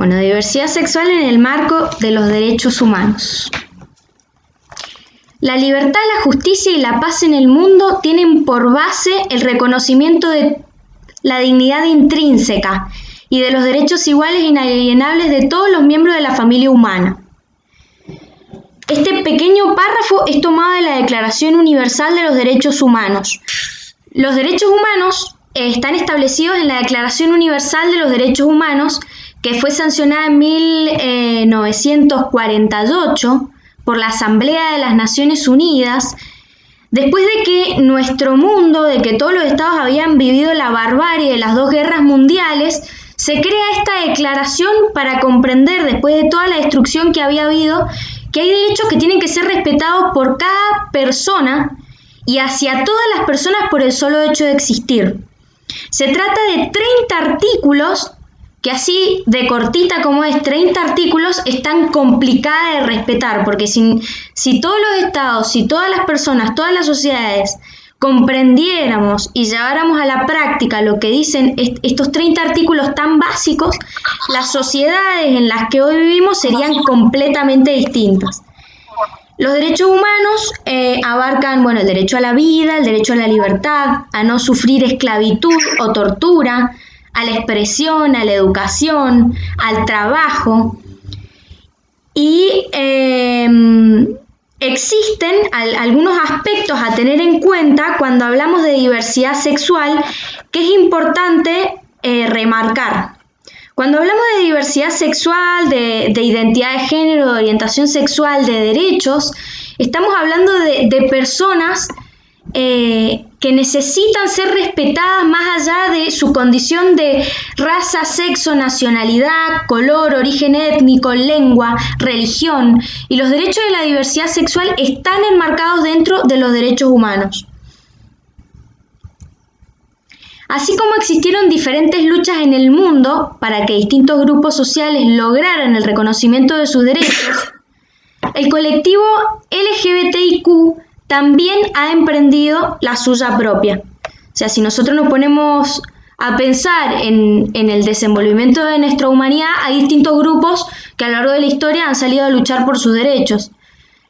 Bueno, diversidad sexual en el marco de los derechos humanos. La libertad, la justicia y la paz en el mundo tienen por base el reconocimiento de la dignidad intrínseca y de los derechos iguales e inalienables de todos los miembros de la familia humana. Este pequeño párrafo es tomado de la Declaración Universal de los Derechos Humanos. Los derechos humanos están establecidos en la Declaración Universal de los Derechos Humanos, que fue sancionada en 1948 por la Asamblea de las Naciones Unidas, después de que nuestro mundo, de que todos los estados habían vivido la barbarie de las dos guerras mundiales, se crea esta declaración para comprender, después de toda la destrucción que había habido, que hay derechos que tienen que ser respetados por cada persona y hacia todas las personas por el solo hecho de existir. Se trata de 30 artículos que así de cortita como es 30 artículos es tan complicada de respetar, porque si todos los estados, si todas las personas, todas las sociedades comprendiéramos y lleváramos a la práctica lo que dicen estos 30 artículos tan básicos, las sociedades en las que hoy vivimos serían completamente distintas. Los derechos humanos abarcan, el derecho a la vida, el derecho a la libertad, a no sufrir esclavitud o tortura, a la expresión, a la educación, al trabajo. Y existen algunos aspectos a tener en cuenta cuando hablamos de diversidad sexual que es importante remarcar. Cuando hablamos de diversidad sexual, de identidad de género, de orientación sexual, de derechos, estamos hablando de personas que necesitan ser respetadas más allá de su condición de raza, sexo, nacionalidad, color, origen étnico, lengua, religión, y los derechos de la diversidad sexual están enmarcados dentro de los derechos humanos. Así como existieron diferentes luchas en el mundo para que distintos grupos sociales lograran el reconocimiento de sus derechos, el colectivo LGBTIQ también ha emprendido la suya propia. O sea, si nosotros nos ponemos a pensar en el desenvolvimiento de nuestra humanidad, hay distintos grupos que a lo largo de la historia han salido a luchar por sus derechos.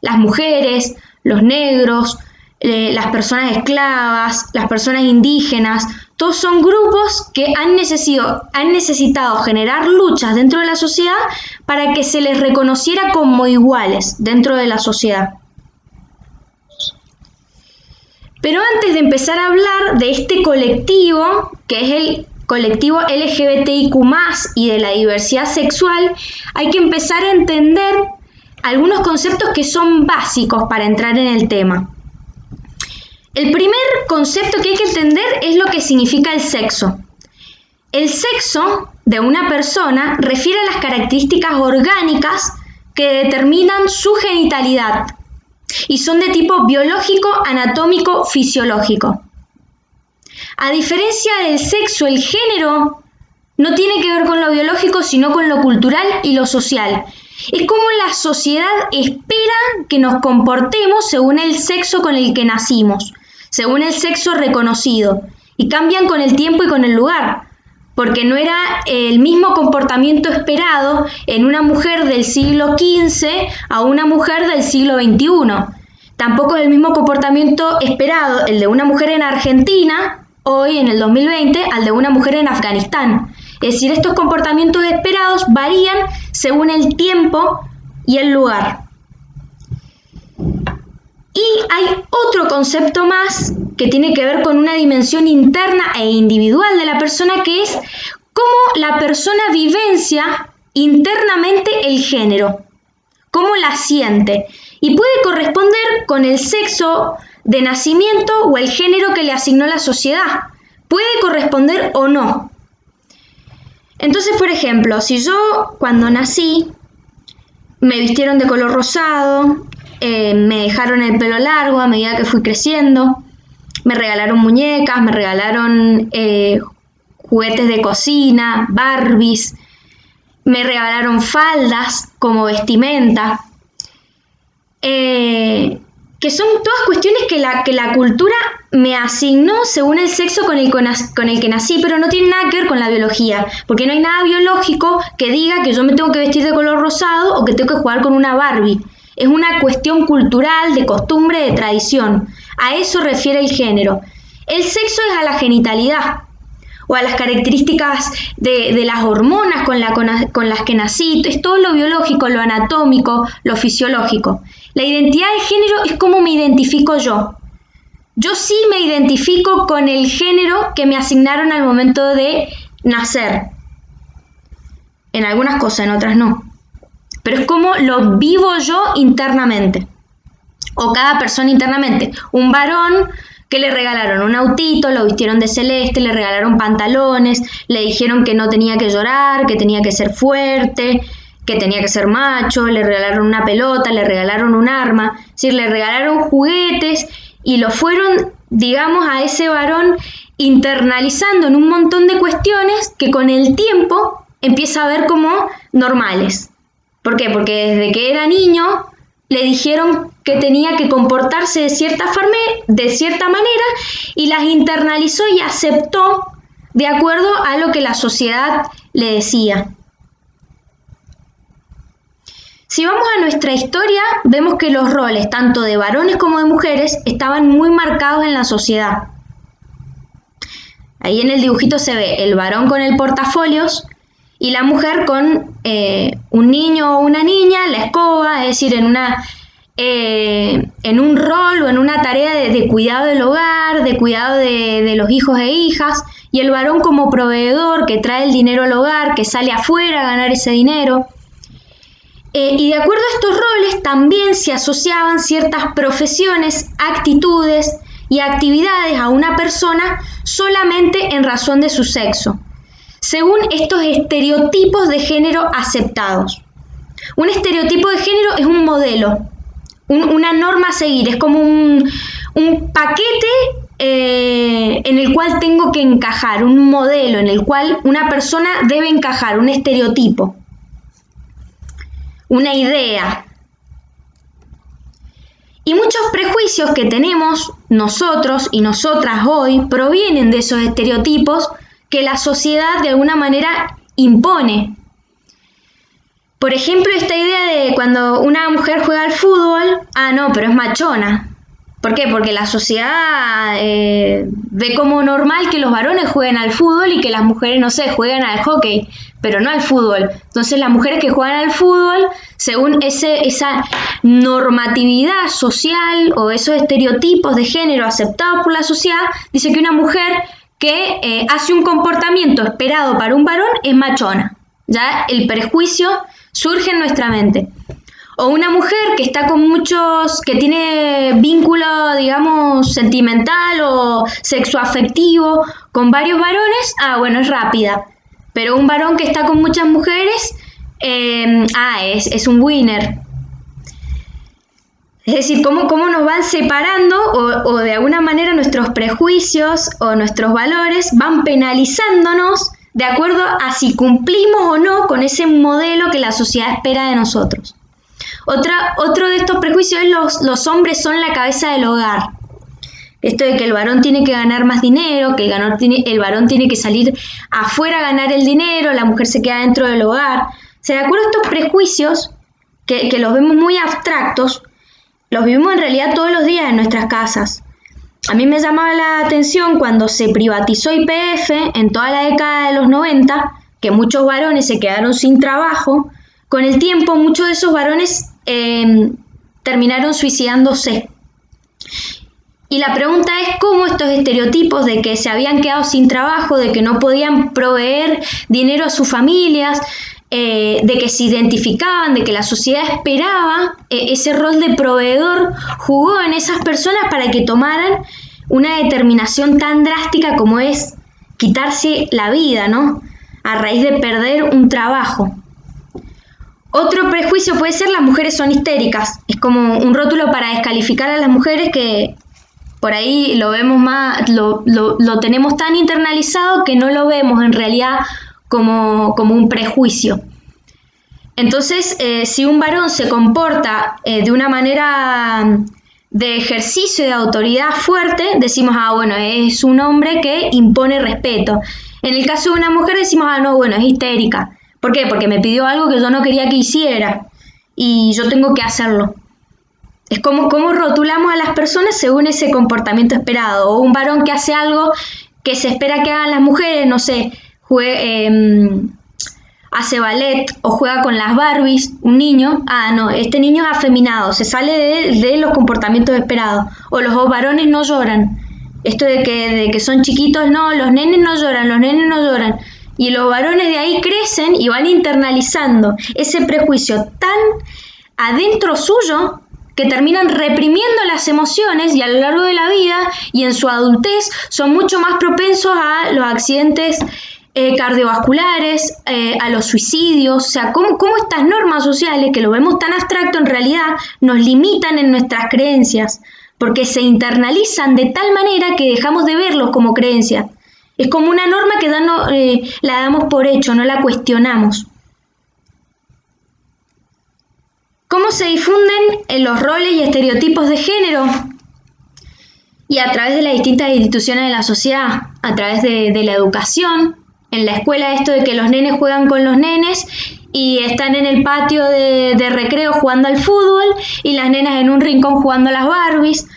Las mujeres, los negros, las personas esclavas, las personas indígenas, todos son grupos que han necesitado generar luchas dentro de la sociedad para que se les reconociera como iguales dentro de la sociedad. Pero antes de empezar a hablar de este colectivo, que es el colectivo LGBTIQ+, y de la diversidad sexual, hay que empezar a entender algunos conceptos que son básicos para entrar en el tema. El primer concepto que hay que entender es lo que significa el sexo. El sexo de una persona refiere a las características orgánicas que determinan su genitalidad y son de tipo biológico, anatómico, fisiológico. A diferencia del sexo, el género no tiene que ver con lo biológico, sino con lo cultural y lo social. Es como la sociedad espera que nos comportemos según el sexo con el que nacimos, según el sexo reconocido, y cambian con el tiempo y con el lugar, porque no era el mismo comportamiento esperado en una mujer del siglo XV a una mujer del siglo XXI. Tampoco es el mismo comportamiento esperado el de una mujer en Argentina, hoy en el 2020, al de una mujer en Afganistán. Es decir, estos comportamientos esperados varían según el tiempo y el lugar. Y hay otro concepto más que tiene que ver con una dimensión interna e individual de la persona, que es cómo la persona vivencia internamente el género, cómo la siente, y puede corresponder con el sexo de nacimiento o el género que le asignó la sociedad. Puede corresponder o no. Entonces, por ejemplo, si yo cuando nací me vistieron de color rosado, me dejaron el pelo largo a medida que fui creciendo, me regalaron muñecas, me regalaron juguetes de cocina, Barbies, me regalaron faldas como vestimenta. que son todas cuestiones que la cultura me asignó según el sexo con el que nací, pero no tiene nada que ver con la biología, porque no hay nada biológico que diga que yo me tengo que vestir de color rosado o que tengo que jugar con una Barbie. Es una cuestión cultural, de costumbre, de tradición. A eso refiere el género. El sexo es a la genitalidad o a las características de las hormonas con las que nací. Es todo lo biológico, lo anatómico, lo fisiológico. La identidad de género es cómo me identifico yo. Yo sí me identifico con el género que me asignaron al momento de nacer. En algunas cosas, en otras no. Pero es como lo vivo yo internamente. O cada persona internamente. Un varón que le regalaron un autito, lo vistieron de celeste, le regalaron pantalones, le dijeron que no tenía que llorar, que tenía que ser fuerte, que tenía que ser macho, le regalaron una pelota, le regalaron un arma, es decir, le regalaron juguetes y lo fueron, digamos, a ese varón internalizando en un montón de cuestiones que con el tiempo empieza a ver como normales. ¿Por qué? Porque desde que era niño le dijeron que tenía que comportarse de cierta manera y las internalizó y aceptó de acuerdo a lo que la sociedad le decía. Si vamos a nuestra historia, vemos que los roles, tanto de varones como de mujeres, estaban muy marcados en la sociedad. Ahí en el dibujito se ve el varón con el portafolios y la mujer con un niño o una niña, la escoba, es decir, en un rol o en una tarea de cuidado del hogar, de cuidado de los hijos e hijas, y el varón como proveedor que trae el dinero al hogar, que sale afuera a ganar ese dinero. Y de acuerdo a estos roles también se asociaban ciertas profesiones, actitudes y actividades a una persona solamente en razón de su sexo, según estos estereotipos de género aceptados. Un estereotipo de género es un modelo, una norma a seguir, es como un paquete en el cual tengo que encajar, un modelo en el cual una persona debe encajar, un estereotipo, una idea. Y muchos prejuicios que tenemos nosotros y nosotras hoy provienen de esos estereotipos que la sociedad de alguna manera impone. Por ejemplo, esta idea de cuando una mujer juega al fútbol, no, pero es machona. ¿Por qué? Porque la sociedad ve como normal que los varones jueguen al fútbol y que las mujeres, no sé, jueguen al hockey, pero no al fútbol. Entonces las mujeres que juegan al fútbol, según esa normatividad social o esos estereotipos de género aceptados por la sociedad, dice que una mujer que hace un comportamiento esperado para un varón es machona. Ya el prejuicio surge en nuestra mente. O una mujer que está con que tiene vínculo, digamos, sentimental o sexoafectivo con varios varones, bueno, es rápida. Pero un varón que está con muchas mujeres, es un winner. Es decir, cómo nos van separando o de alguna manera nuestros prejuicios o nuestros valores van penalizándonos de acuerdo a si cumplimos o no con ese modelo que la sociedad espera de nosotros. Otro de estos prejuicios es los hombres son la cabeza del hogar. Esto de que el varón tiene que ganar más dinero, que el varón tiene que salir afuera a ganar el dinero, la mujer se queda dentro del hogar. O sea, de acuerdo a estos prejuicios, que los vemos muy abstractos, los vivimos en realidad todos los días en nuestras casas. A mí me llamaba la atención cuando se privatizó YPF en toda la década de los 90, que muchos varones se quedaron sin trabajo. Con el tiempo, muchos de esos varones terminaron suicidándose. Y la pregunta es cómo estos estereotipos de que se habían quedado sin trabajo, de que no podían proveer dinero a sus familias, de que se identificaban, de que la sociedad esperaba ese rol de proveedor, jugó en esas personas para que tomaran una determinación tan drástica como es quitarse la vida, ¿no? A raíz de perder un trabajo. Otro prejuicio puede ser las mujeres son histéricas. Es como un rótulo para descalificar a las mujeres que por ahí lo vemos más, lo tenemos tan internalizado que no lo vemos en realidad como un prejuicio. Entonces, si un varón se comporta de una manera de ejercicio de autoridad fuerte, decimos, bueno, es un hombre que impone respeto. En el caso de una mujer decimos, no, bueno, es histérica. ¿Por qué? Porque me pidió algo que yo no quería que hiciera y yo tengo que hacerlo. Es como rotulamos a las personas según ese comportamiento esperado. O un varón que hace algo que se espera que hagan las mujeres, no sé, hace ballet o juega con las Barbies, un niño, no, este niño es afeminado, se sale de los comportamientos esperados. O los varones no lloran. Esto de que son chiquitos, no, los nenes no lloran. Y los varones de ahí crecen y van internalizando ese prejuicio tan adentro suyo que terminan reprimiendo las emociones y a lo largo de la vida y en su adultez son mucho más propensos a los accidentes cardiovasculares, a los suicidios. O sea, cómo estas normas sociales, que lo vemos tan abstracto, en realidad nos limitan en nuestras creencias, porque se internalizan de tal manera que dejamos de verlos como creencias. Es como una norma que la damos por hecho, no la cuestionamos. ¿Cómo se difunden los roles y estereotipos de género? Y a través de las distintas instituciones de la sociedad, a través de la educación. En la escuela, esto de que los nenes juegan con los nenes y están en el patio de recreo jugando al fútbol y las nenas en un rincón jugando a las Barbies.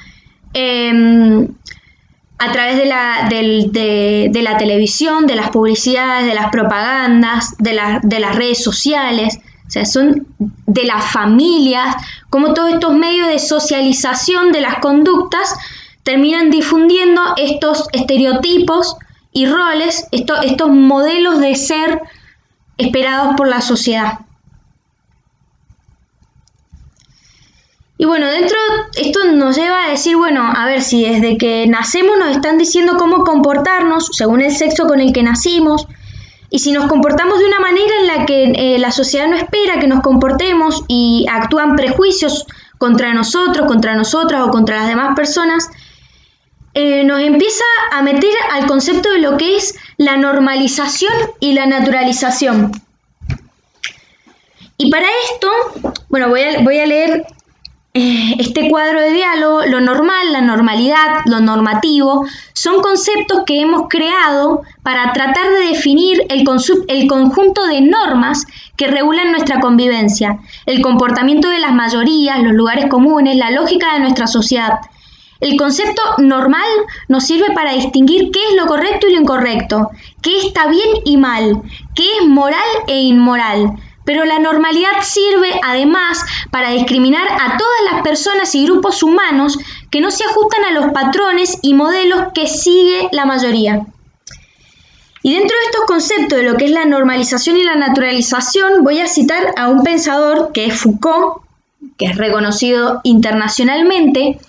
A través de la televisión, de las publicidades, de las propagandas, de las redes sociales. O sea, son de las familias, como todos estos medios de socialización de las conductas terminan difundiendo estos estereotipos y roles, estos modelos de ser esperados por la sociedad. Y bueno, esto nos lleva a decir, bueno, a ver, si desde que nacemos nos están diciendo cómo comportarnos según el sexo con el que nacimos, y si nos comportamos de una manera en la que la sociedad no espera que nos comportemos y actúan prejuicios contra nosotros, contra nosotras o contra las demás personas, nos empieza a meter al concepto de lo que es la normalización y la naturalización. Y para esto, bueno, voy a leer este cuadro de diálogo. Lo normal, la normalidad, lo normativo, son conceptos que hemos creado para tratar de definir el conjunto de normas que regulan nuestra convivencia, el comportamiento de las mayorías, los lugares comunes, la lógica de nuestra sociedad. El concepto normal nos sirve para distinguir qué es lo correcto y lo incorrecto, qué está bien y mal, qué es moral e inmoral. Pero la normalidad sirve además para discriminar a todas las personas y grupos humanos que no se ajustan a los patrones y modelos que sigue la mayoría. Y dentro de estos conceptos de lo que es la normalización y la naturalización, voy a citar a un pensador que es Foucault, que es reconocido internacionalmente,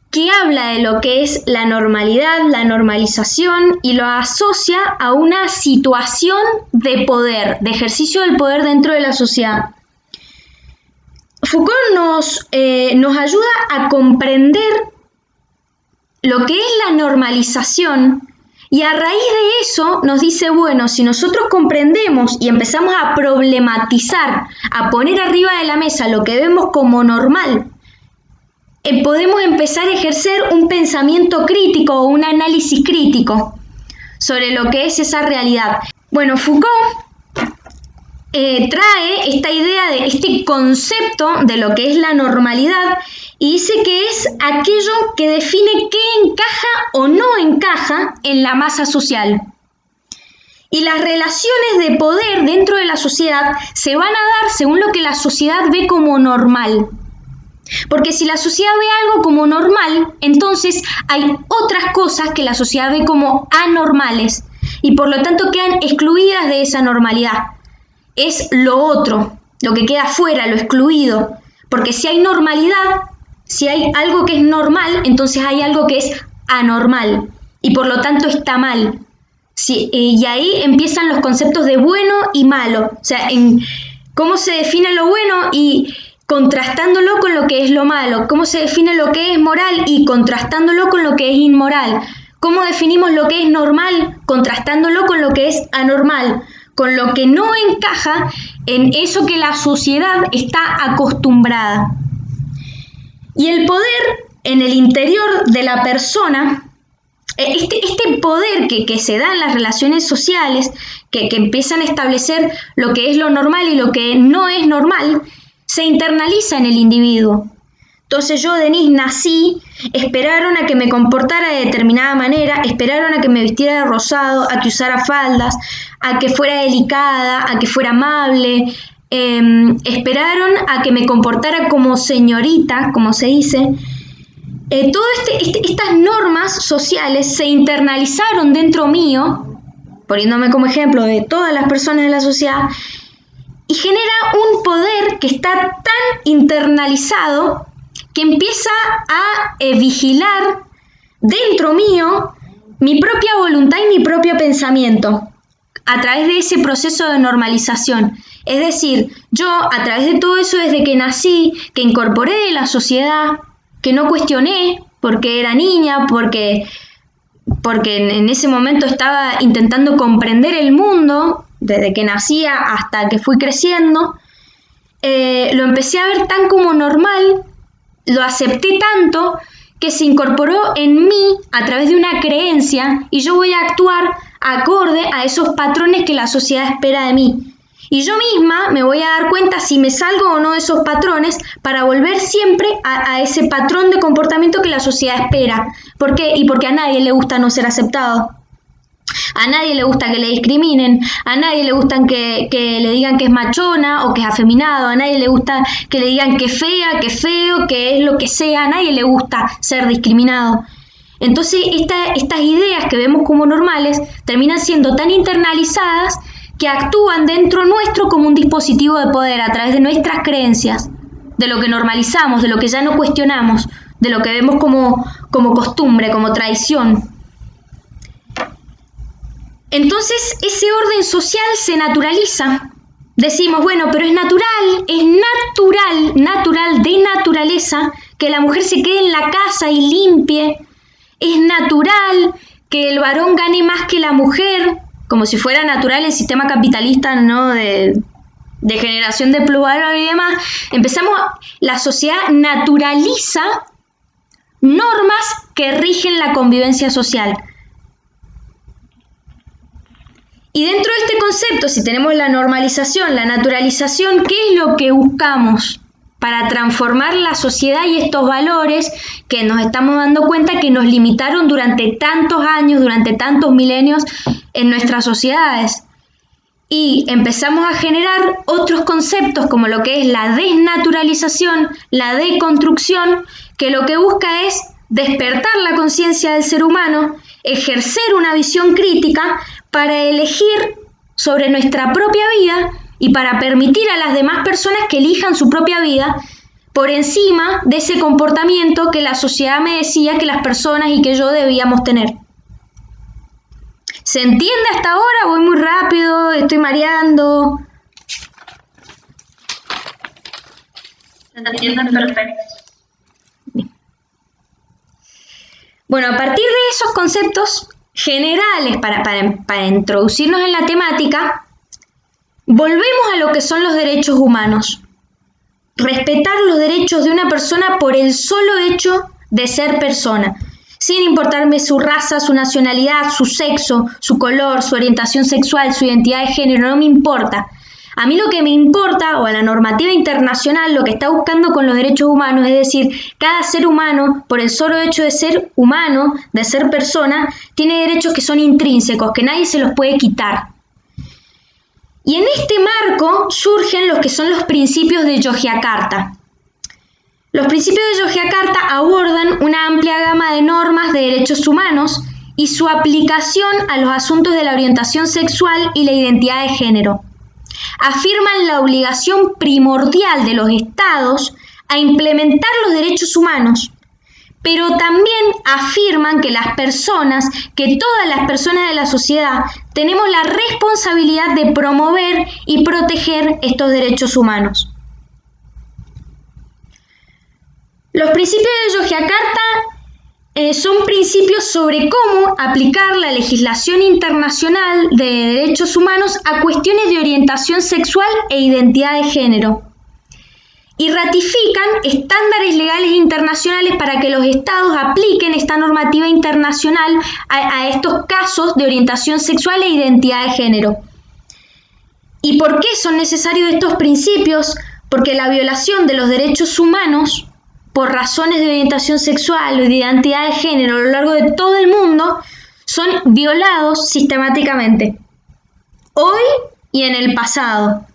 que habla de lo que es la normalidad, la normalización, y lo asocia a una situación de poder, de ejercicio del poder dentro de la sociedad. Foucault nos ayuda a comprender lo que es la normalización, y a raíz de eso nos dice, bueno, si nosotros comprendemos y empezamos a problematizar, a poner arriba de la mesa lo que vemos como normal, podemos empezar a ejercer un pensamiento crítico o un análisis crítico sobre lo que es esa realidad. Bueno, Foucault trae esta idea de este concepto de lo que es la normalidad y dice que es aquello que define qué encaja o no encaja en la masa social. Y las relaciones de poder dentro de la sociedad se van a dar según lo que la sociedad ve como normal. Porque si la sociedad ve algo como normal, entonces hay otras cosas que la sociedad ve como anormales y por lo tanto quedan excluidas de esa normalidad. Es lo otro, lo que queda fuera, lo excluido. Porque si hay normalidad, si hay algo que es normal, entonces hay algo que es anormal y por lo tanto está mal. Sí, y ahí empiezan los conceptos de bueno y malo. O sea, en cómo se define lo bueno y contrastándolo con lo que es lo malo, cómo se define lo que es moral y contrastándolo con lo que es inmoral, cómo definimos lo que es normal, contrastándolo con lo que es anormal, con lo que no encaja en eso que la sociedad está acostumbrada. Y el poder en el interior de la persona, este poder que se da en las relaciones sociales, que empiezan a establecer lo que es lo normal y lo que no es normal, se internaliza en el individuo. Entonces yo, Denise, nací, esperaron a que me comportara de determinada manera, esperaron a que me vistiera de rosado, a que usara faldas, a que fuera delicada, a que fuera amable, esperaron a que me comportara como señorita, como se dice. Todas estas normas sociales se internalizaron dentro mío, poniéndome como ejemplo de todas las personas de la sociedad, y genera un poder que está tan internalizado que empieza a vigilar dentro mío mi propia voluntad y mi propio pensamiento a través de ese proceso de normalización. Es decir, yo a través de todo eso desde que nací, que incorporé de la sociedad, que no cuestioné porque era niña, porque en ese momento estaba intentando comprender el mundo, desde que nacía hasta que fui creciendo, lo empecé a ver tan como normal, lo acepté tanto que se incorporó en mí a través de una creencia y yo voy a actuar acorde a esos patrones que la sociedad espera de mí. Y yo misma me voy a dar cuenta si me salgo o no de esos patrones para volver siempre a ese patrón de comportamiento que la sociedad espera. ¿Por qué? Y porque a nadie le gusta no ser aceptado. A nadie le gusta que le discriminen, a nadie le gusta que le digan que es machona o que es afeminado, a nadie le gusta que le digan que es fea, que es feo, que es lo que sea, a nadie le gusta ser discriminado. Entonces estas ideas que vemos como normales terminan siendo tan internalizadas que actúan dentro nuestro como un dispositivo de poder a través de nuestras creencias, de lo que normalizamos, de lo que ya no cuestionamos, de lo que vemos como costumbre, como tradición. Entonces ese orden social se naturaliza. Decimos, bueno, pero es natural de naturaleza que la mujer se quede en la casa y limpie. Es natural que el varón gane más que la mujer, como si fuera natural el sistema capitalista, ¿no? de generación de plusvalor y demás. La sociedad naturaliza normas que rigen la convivencia social. Y dentro de este concepto, si tenemos la normalización, la naturalización, ¿qué es lo que buscamos para transformar la sociedad y estos valores que nos estamos dando cuenta que nos limitaron durante tantos años, durante tantos milenios en nuestras sociedades? Y empezamos a generar otros conceptos como lo que es la desnaturalización, la deconstrucción, que lo que busca es despertar la conciencia del ser humano, ejercer una visión crítica para elegir sobre nuestra propia vida y para permitir a las demás personas que elijan su propia vida por encima de ese comportamiento que la sociedad me decía que las personas y que yo debíamos tener. ¿Se entiende hasta ahora? ¿Voy muy rápido? ¿Estoy mareando? Se entiende perfecto. Bueno, a partir de esos conceptos generales para introducirnos en la temática, volvemos a lo que son los derechos humanos. Respetar los derechos de una persona por el solo hecho de ser persona, sin importarme su raza, su nacionalidad, su sexo, su color, su orientación sexual, su identidad de género, no me importa. A mí lo que me importa, o a la normativa internacional, lo que está buscando con los derechos humanos, es decir, cada ser humano, por el solo hecho de ser humano, de ser persona, tiene derechos que son intrínsecos, que nadie se los puede quitar. Y en este marco surgen los que son los principios de Yogyakarta. Los principios de Yogyakarta abordan una amplia gama de normas de derechos humanos y su aplicación a los asuntos de la orientación sexual y la identidad de género. Afirman la obligación primordial de los estados a implementar los derechos humanos, pero también afirman que todas las personas de la sociedad tenemos la responsabilidad de promover y proteger estos derechos humanos. Los principios de Yogyakarta son principios sobre cómo aplicar la legislación internacional de derechos humanos a cuestiones de orientación sexual e identidad de género. y ratifican estándares legales internacionales para que los estados apliquen esta normativa internacional a estos casos de orientación sexual e identidad de género. ¿Y por qué son necesarios estos principios? Porque la violación de los derechos humanos por razones de orientación sexual o de identidad de género a lo largo de todo el mundo son violados sistemáticamente, hoy y en el pasado,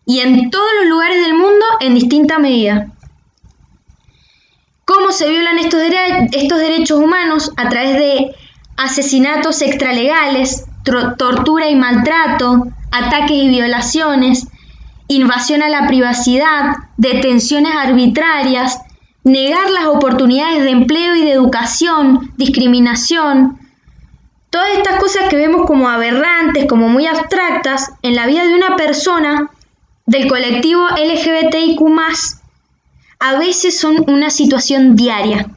y en todos los lugares del mundo en distinta medida. ¿Cómo se violan estos derechos humanos? A través de asesinatos extralegales, tortura y maltrato, ataques y violaciones, invasión a la privacidad, detenciones arbitrarias, negar las oportunidades de empleo y de educación, discriminación. Todas estas cosas que vemos como aberrantes, como muy abstractas, en la vida de una persona del colectivo LGBTIQ+, a veces son una situación diaria.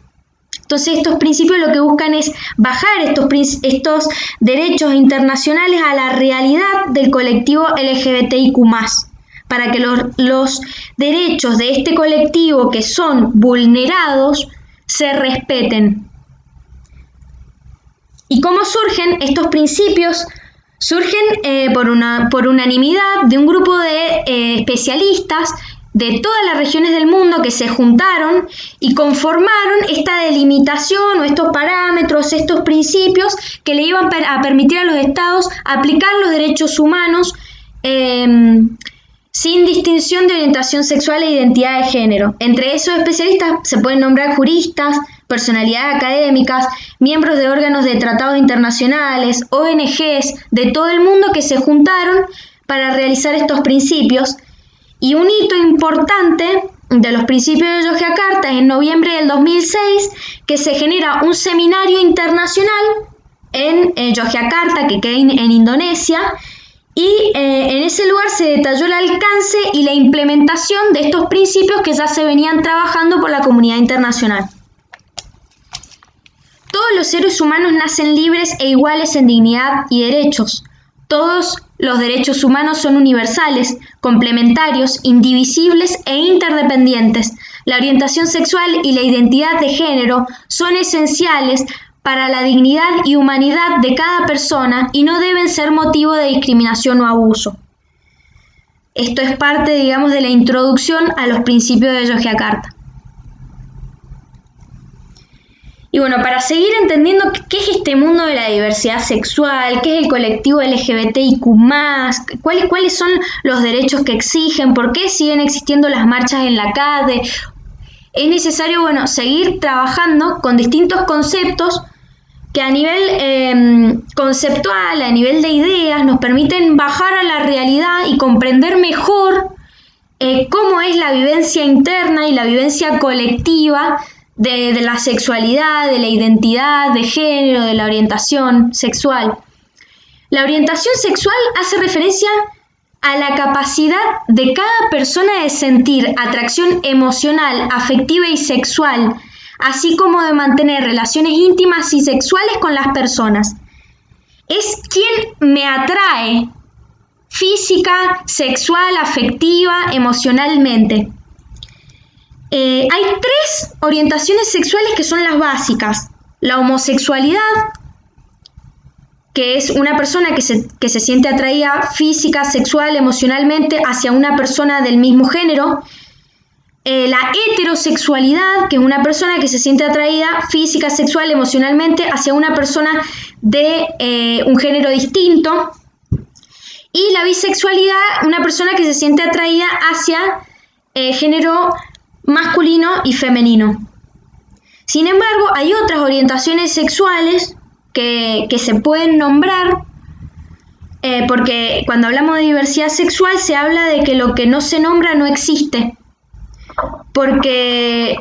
Entonces estos principios lo que buscan es bajar estos derechos internacionales a la realidad del colectivo LGBTIQ+, para que los derechos de este colectivo que son vulnerados se respeten. ¿Y cómo surgen estos principios? Surgen por unanimidad de un grupo de especialistas de todas las regiones del mundo que se juntaron y conformaron esta delimitación o estos parámetros, estos principios que le iban a permitir a los estados aplicar los derechos humanos sin distinción de orientación sexual e identidad de género. Entre esos especialistas se pueden nombrar juristas, personalidades académicas, miembros de órganos de tratados internacionales, ONGs de todo el mundo que se juntaron para realizar estos principios. Y un hito importante de los principios de Yogyakarta es en noviembre del 2006, que se genera un seminario internacional en Yogyakarta, que queda en Indonesia, y en ese lugar se detalló el alcance y la implementación de estos principios que ya se venían trabajando por la comunidad internacional. Todos los seres humanos nacen libres e iguales en dignidad y derechos. Todos los derechos humanos son universales, complementarios, indivisibles e interdependientes. La orientación sexual y la identidad de género son esenciales para la dignidad y humanidad de cada persona y no deben ser motivo de discriminación o abuso. Esto es parte, digamos, de la introducción a los principios de Yogyakarta. Y bueno, para seguir entendiendo qué es este mundo de la diversidad sexual, qué es el colectivo LGBTIQ+, cuáles son los derechos que exigen, por qué siguen existiendo las marchas en la calle, es necesario, seguir trabajando con distintos conceptos que a nivel conceptual, a nivel de ideas, nos permiten bajar a la realidad y comprender mejor cómo es la vivencia interna y la vivencia colectiva de la sexualidad, de la identidad de género, de la orientación sexual. La orientación sexual hace referencia a la capacidad de cada persona de sentir atracción emocional, afectiva y sexual, así como de mantener relaciones íntimas y sexuales con las personas. Es quien me atrae física, sexual, afectiva, emocionalmente. Hay tres orientaciones sexuales que son las básicas. La homosexualidad, que es una persona que se siente atraída física, sexual, emocionalmente hacia una persona del mismo género. La heterosexualidad, que es una persona que se siente atraída física, sexual, emocionalmente hacia una persona de un género distinto. Y la bisexualidad, una persona que se siente atraída hacia género masculino y femenino. Sin embargo, hay otras orientaciones sexuales que se pueden nombrar, porque cuando hablamos de diversidad sexual se habla de que lo que no se nombra no existe. Porque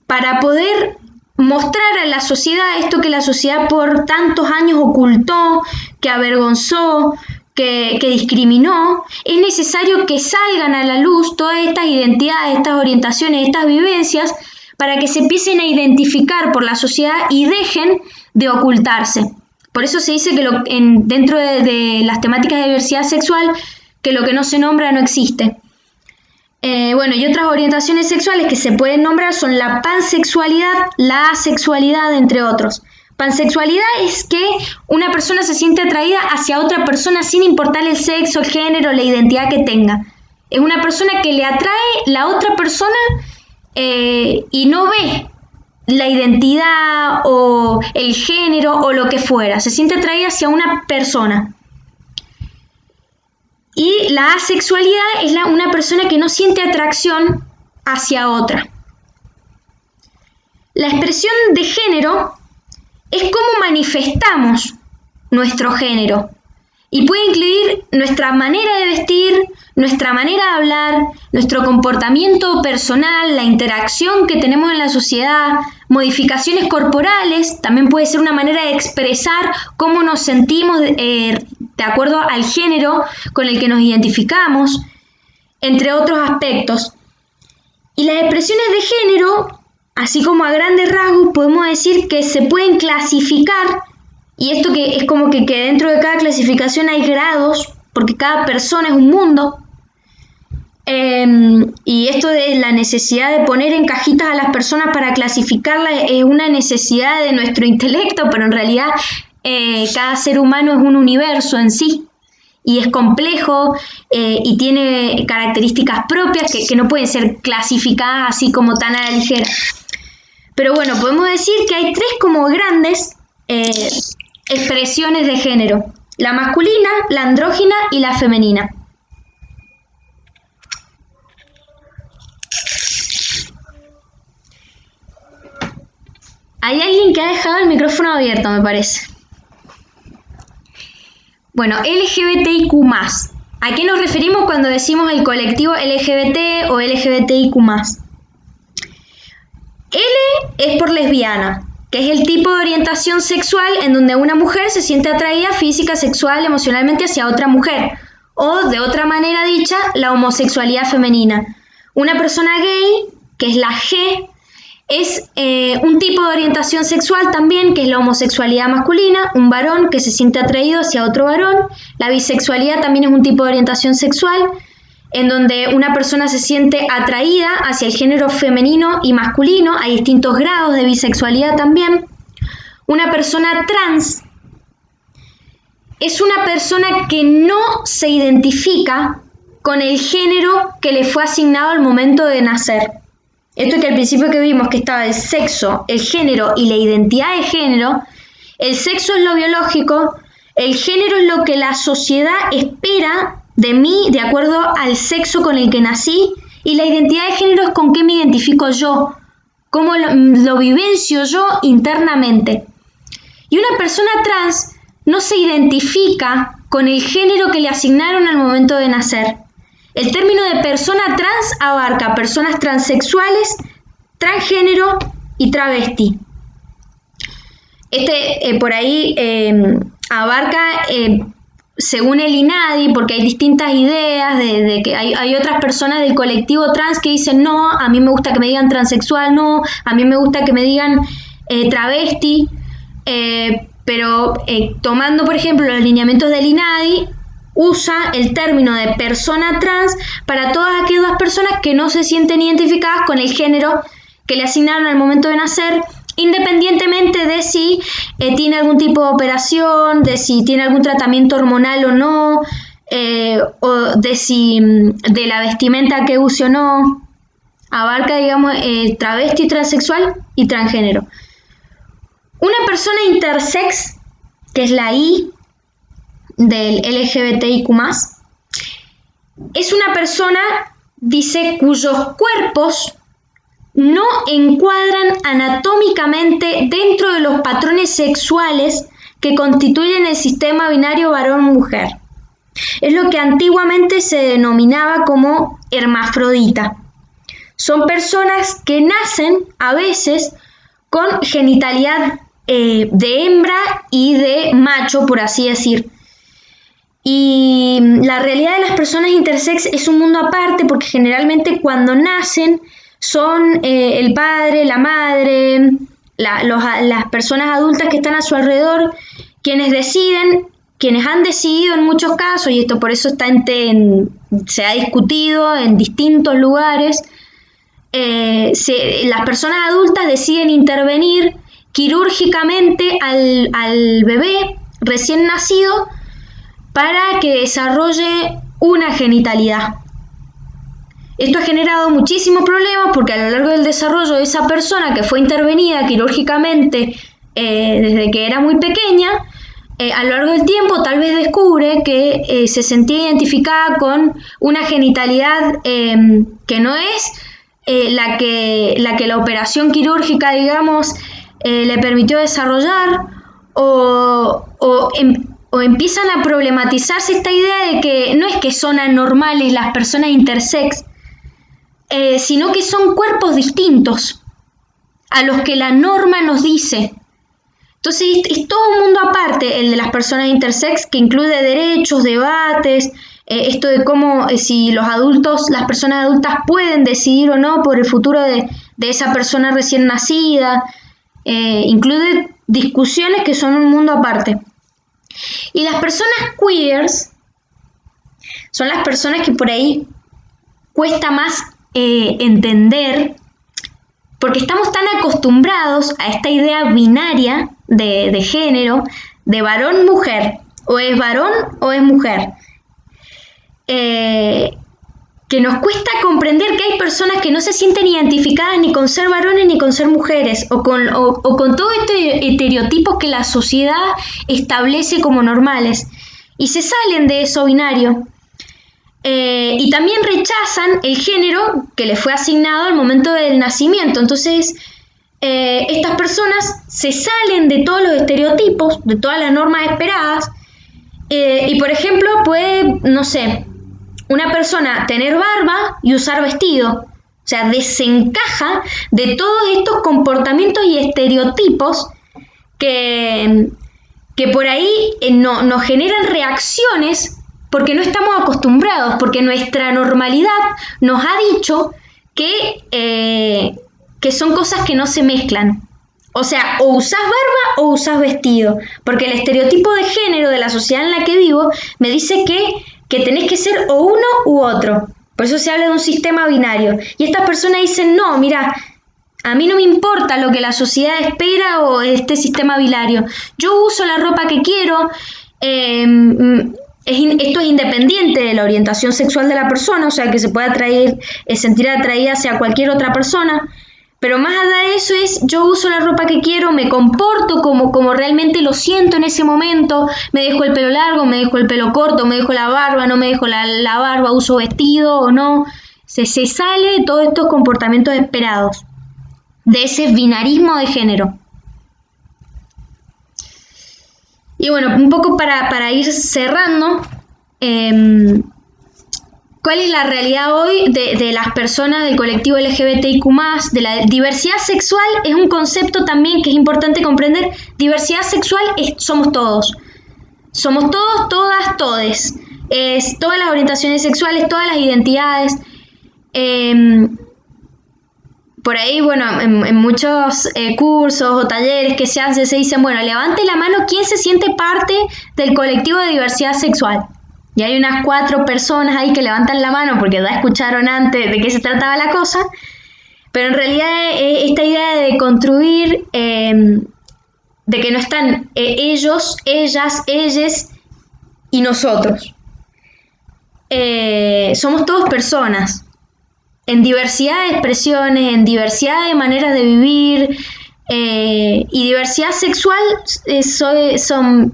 para poder mostrar a la sociedad esto que la sociedad por tantos años ocultó, que avergonzó, que discriminó, es necesario que salgan a la luz todas estas identidades, estas orientaciones, estas vivencias, para que se empiecen a identificar por la sociedad y dejen de ocultarse. Por eso se dice que dentro de las temáticas de diversidad sexual, que lo que no se nombra no existe. Y otras orientaciones sexuales que se pueden nombrar son la pansexualidad, la asexualidad, entre otros. Pansexualidad es que una persona se siente atraída hacia otra persona sin importar el sexo, el género, la identidad que tenga. Es una persona que le atrae la otra persona y no ve la identidad o el género o lo que fuera. Se siente atraída hacia una persona. Y la asexualidad es una persona que no siente atracción hacia otra. La expresión de género es cómo manifestamos nuestro género y puede incluir nuestra manera de vestir, nuestra manera de hablar, nuestro comportamiento personal, la interacción que tenemos en la sociedad, modificaciones corporales, también puede ser una manera de expresar cómo nos sentimos de acuerdo al género con el que nos identificamos, entre otros aspectos. Y las expresiones de género, así como a grandes rasgos, podemos decir que se pueden clasificar, y esto que es como que dentro de cada clasificación hay grados, porque cada persona es un mundo, y esto de la necesidad de poner en cajitas a las personas para clasificarlas es una necesidad de nuestro intelecto, pero en realidad cada ser humano es un universo en sí, y es complejo y tiene características propias que no pueden ser clasificadas así como tan a la ligera. Pero bueno, podemos decir que hay tres como grandes expresiones de género: la masculina, la andrógina y la femenina. Hay alguien que ha dejado el micrófono abierto, me parece. Bueno, LGBTIQ+. ¿A qué nos referimos cuando decimos el colectivo LGBT o LGBTIQ+? L es por lesbiana, que es el tipo de orientación sexual en donde una mujer se siente atraída física, sexual, emocionalmente hacia otra mujer, o de otra manera dicha, la homosexualidad femenina. Una persona gay, que es la G, es un tipo de orientación sexual también, que es la homosexualidad masculina, un varón que se siente atraído hacia otro varón. La bisexualidad también es un tipo de orientación sexual, en donde una persona se siente atraída hacia el género femenino y masculino. Hay distintos grados de bisexualidad también. Una persona trans es una persona que no se identifica con el género que le fue asignado al momento de nacer. Esto que al principio que vimos que estaba el sexo, el género y la identidad de género. El sexo es lo biológico, el género es lo que la sociedad espera de mí de acuerdo al sexo con el que nací, y la identidad de género es con qué me identifico yo, cómo lo vivencio yo internamente. Y una persona trans no se identifica con el género que le asignaron al momento de nacer. El término de persona trans abarca personas transexuales, transgénero y travesti. Por ahí abarca, según el INADI, porque hay distintas ideas de que hay otras personas del colectivo trans que dicen no, a mí me gusta que me digan transexual, no, a mí me gusta que me digan travesti, pero tomando por ejemplo los lineamientos del INADI, usa el término de persona trans para todas aquellas personas que no se sienten identificadas con el género que le asignaron al momento de nacer, independientemente de si tiene algún tipo de operación, de si tiene algún tratamiento hormonal o no, o de la vestimenta que use o no. Abarca, digamos, travesti, transexual y transgénero. Una persona intersex, que es la I del LGBTIQ+, es una persona, dice, cuyos cuerpos no encuadran anatómicamente dentro de los patrones sexuales que constituyen el sistema binario varón-mujer. Es lo que antiguamente se denominaba como hermafrodita. Son personas que nacen a veces con genitalidad de hembra y de macho, por así decir. Y la realidad de las personas intersex es un mundo aparte, porque generalmente cuando nacen son el padre, la madre, las personas adultas que están a su alrededor quienes deciden quienes han decidido en muchos casos, y esto por eso se ha discutido en distintos lugares, las personas adultas deciden intervenir quirúrgicamente al bebé recién nacido para que desarrolle una genitalidad. Esto ha generado muchísimos problemas porque a lo largo del desarrollo de esa persona que fue intervenida quirúrgicamente desde que era muy pequeña, a lo largo del tiempo tal vez descubre que se sentía identificada con una genitalidad que no es la que la operación quirúrgica, digamos, le permitió desarrollar, o empiezan a problematizarse esta idea de que no es que son anormales las personas intersex, sino que son cuerpos distintos a los que la norma nos dice. Entonces es todo un mundo aparte el de las personas intersex, que incluye derechos, debates, esto de cómo si las personas adultas pueden decidir o no por el futuro de esa persona recién nacida, incluye discusiones que son un mundo aparte. Y las personas queers son las personas que por ahí cuesta más entender, porque estamos tan acostumbrados a esta idea binaria de género, de varón-mujer, o es varón o es mujer, que nos cuesta comprender que hay personas que no se sienten identificadas ni con ser varones ni con ser mujeres, o con todo este estereotipos que la sociedad establece como normales, y se salen de eso binario. Y también rechazan el género que les fue asignado al momento del nacimiento. Entonces, estas personas se salen de todos los estereotipos, de todas las normas esperadas, y por ejemplo puede, no sé, una persona tener barba y usar vestido. O sea, desencaja de todos estos comportamientos y estereotipos que por ahí nos generan reacciones porque no estamos acostumbrados, porque nuestra normalidad nos ha dicho que son cosas que no se mezclan. O sea, o usás barba o usás vestido, porque el estereotipo de género de la sociedad en la que vivo me dice que tenés que ser o uno u otro. Por eso se habla de un sistema binario. Y estas personas dicen, no, mira, a mí no me importa lo que la sociedad espera o este sistema binario. Yo uso la ropa que quiero, esto es independiente de la orientación sexual de la persona, o sea que se puede sentir atraída hacia cualquier otra persona, pero más allá de eso yo uso la ropa que quiero, me comporto como realmente lo siento en ese momento, me dejo el pelo largo, me dejo el pelo corto, me dejo la barba, no me dejo la barba, uso vestido o no, se sale de todos estos comportamientos esperados, de ese binarismo de género. Y bueno, un poco para ir cerrando, ¿cuál es la realidad hoy de las personas del colectivo LGBTIQ+, de la diversidad sexual? Es un concepto también que es importante comprender. Diversidad sexual somos todos. Somos todos, todas, todes. Todas las orientaciones sexuales, todas las identidades. Por ahí, bueno, en muchos cursos o talleres que se hacen, se dicen, bueno, levante la mano quién se siente parte del colectivo de diversidad sexual. Y hay unas 4 personas ahí que levantan la mano porque ya escucharon antes de qué se trataba la cosa. Pero en realidad esta idea de construir, de que no están ellos, ellas, elles y nosotros. Somos todos personas. En diversidad de expresiones, en diversidad de maneras de vivir, y diversidad sexual son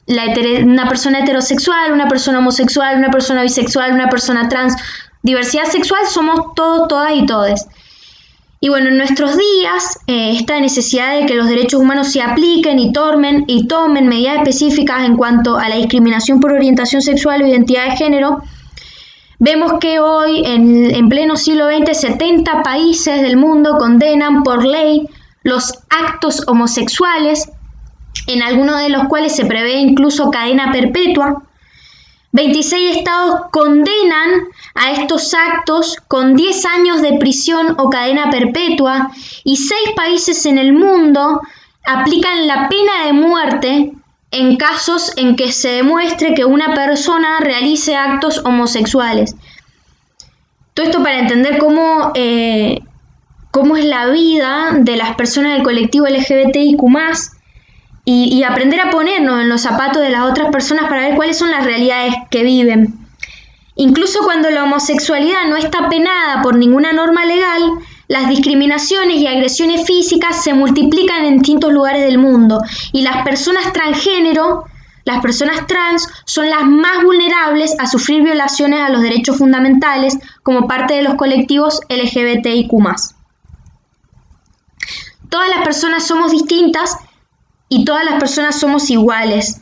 una persona heterosexual, una persona homosexual, una persona bisexual, una persona trans. Diversidad sexual somos todos, todas y todes. Y bueno, en nuestros días, esta necesidad de que los derechos humanos se apliquen y tomen medidas específicas en cuanto a la discriminación por orientación sexual o identidad de género. Vemos que hoy, en pleno siglo XX, 70 países del mundo condenan por ley los actos homosexuales, en algunos de los cuales se prevé incluso cadena perpetua. 26 estados condenan a estos actos con 10 años de prisión o cadena perpetua, y 6 países en el mundo aplican la pena de muerte en casos en que se demuestre que una persona realice actos homosexuales. Todo esto para entender cómo es la vida de las personas del colectivo LGBTIQ+, y aprender a ponernos en los zapatos de las otras personas para ver cuáles son las realidades que viven. Incluso cuando la homosexualidad no está penada por ninguna norma legal, las discriminaciones y agresiones físicas se multiplican en distintos lugares del mundo, y las personas transgénero, las personas trans, son las más vulnerables a sufrir violaciones a los derechos fundamentales como parte de los colectivos LGBTIQ+. Todas las personas somos distintas y todas las personas somos iguales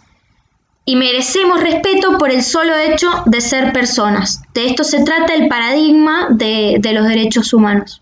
y merecemos respeto por el solo hecho de ser personas. De esto se trata el paradigma de los derechos humanos.